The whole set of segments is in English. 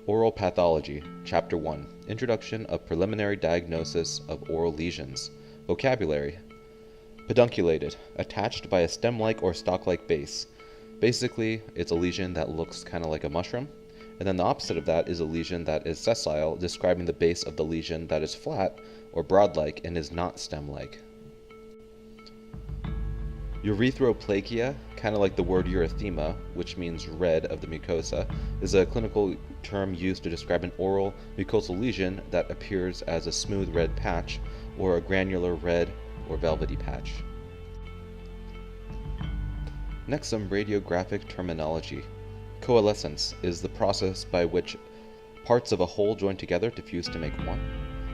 Oral Pathology, Chapter 1, Introduction of Preliminary Diagnosis of Oral Lesions. Vocabulary: pedunculated, attached by a stem-like or stalk-like base. Basically, it's a lesion that looks kind of like a mushroom. And then the opposite of that is a lesion that is sessile, describing the base of the lesion that is flat or broad-like and is not stem-like. Erythroplakia, kind of like the word erythema, which means red of the mucosa, is a clinical term used to describe an oral mucosal lesion that appears as a smooth red patch or a granular red or velvety patch. Next, some radiographic terminology. Coalescence is the process by which parts of a whole join together to fuse to make one.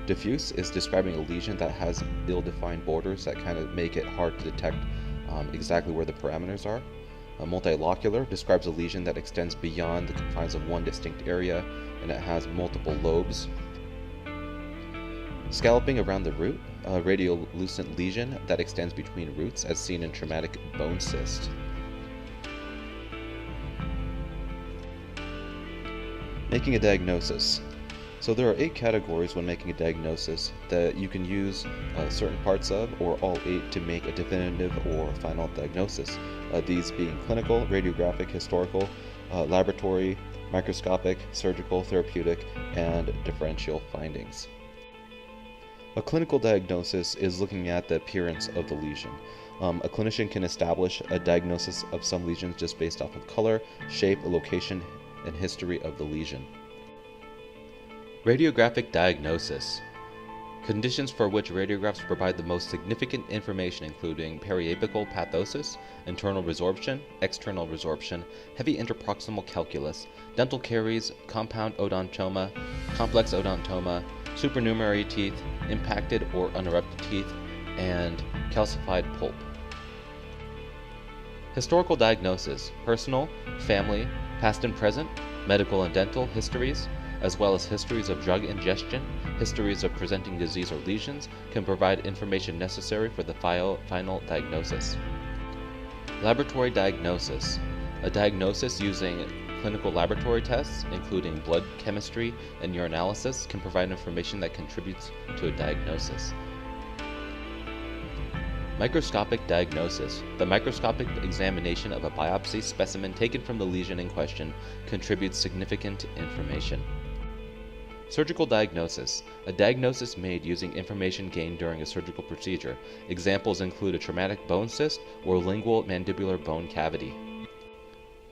Diffuse is describing a lesion that has ill-defined borders that kind of make it hard to detect exactly where the parameters are. Multilocular describes a lesion that extends beyond the confines of one distinct area and it has multiple lobes. Scalloping around the root, a radiolucent lesion that extends between roots as seen in traumatic bone cyst. Making a diagnosis. So there are 8 categories when making a diagnosis that you can use certain parts of or all 8 to make a definitive or final diagnosis. These being clinical, radiographic, historical, laboratory, microscopic, surgical, therapeutic, and differential findings. A clinical diagnosis is looking at the appearance of the lesion. A clinician can establish a diagnosis of some lesions just based off of color, shape, location, and history of the lesion. Radiographic diagnosis. Conditions for which radiographs provide the most significant information including periapical pathosis, internal resorption, external resorption, heavy interproximal calculus, dental caries, compound odontoma, complex odontoma, supernumerary teeth, impacted or unerupted teeth, and calcified pulp. Historical diagnosis. Personal, family, past and present, medical and dental histories, as well as histories of drug ingestion, histories of presenting disease or lesions, can provide information necessary for the final diagnosis. Laboratory diagnosis. A diagnosis using clinical laboratory tests, including blood chemistry and urinalysis, can provide information that contributes to a diagnosis. Microscopic diagnosis. The microscopic examination of a biopsy specimen taken from the lesion in question contributes significant information. Surgical diagnosis. A diagnosis made using information gained during a surgical procedure. Examples include a traumatic bone cyst or lingual mandibular bone cavity.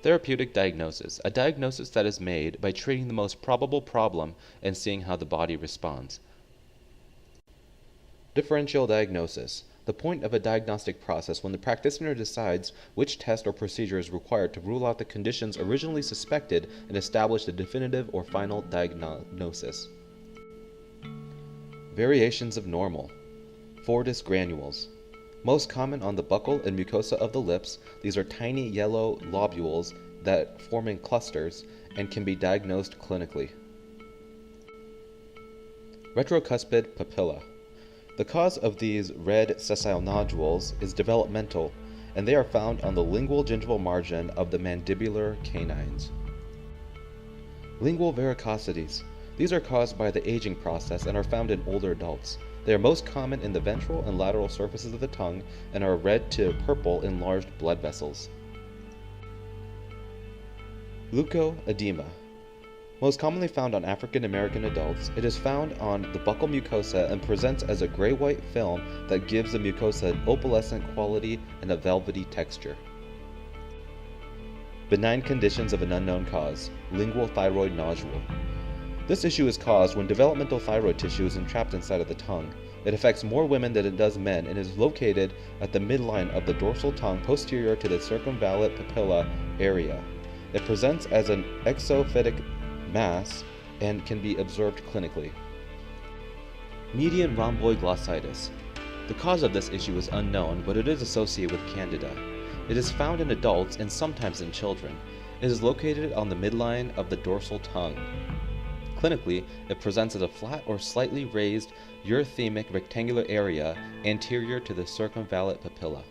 Therapeutic diagnosis. A diagnosis that is made by treating the most probable problem and seeing how the body responds. Differential diagnosis. The point of a diagnostic process when the practitioner decides which test or procedure is required to rule out the conditions originally suspected and establish the definitive or final diagnosis. Variations of normal. Fortis granules. Most common on the buccal and mucosa of the lips, these are tiny yellow lobules that form in clusters and can be diagnosed clinically. Retrocuspid papilla. The cause of these red sessile nodules is developmental, and they are found on the lingual gingival margin of the mandibular canines. Lingual varicosities. These are caused by the aging process and are found in older adults. They are most common in the ventral and lateral surfaces of the tongue and are red to purple enlarged blood vessels. Leukoedema. Most commonly found on African American adults, it is found on the buccal mucosa and presents as a gray-white film that gives the mucosa an opalescent quality and a velvety texture. Benign conditions of an unknown cause. Lingual thyroid nodule. This issue is caused when developmental thyroid tissue is entrapped inside of the tongue. It affects more women than it does men and is located at the midline of the dorsal tongue posterior to the circumvallate papilla area. It presents as an exophytic mass and can be observed clinically. Median rhomboid glossitis. The cause of this issue is unknown, but it is associated with candida. It is found in adults and sometimes in children. It is located on the midline of the dorsal tongue. Clinically, it presents as a flat or slightly raised erythemic rectangular area anterior to the circumvallate papilla.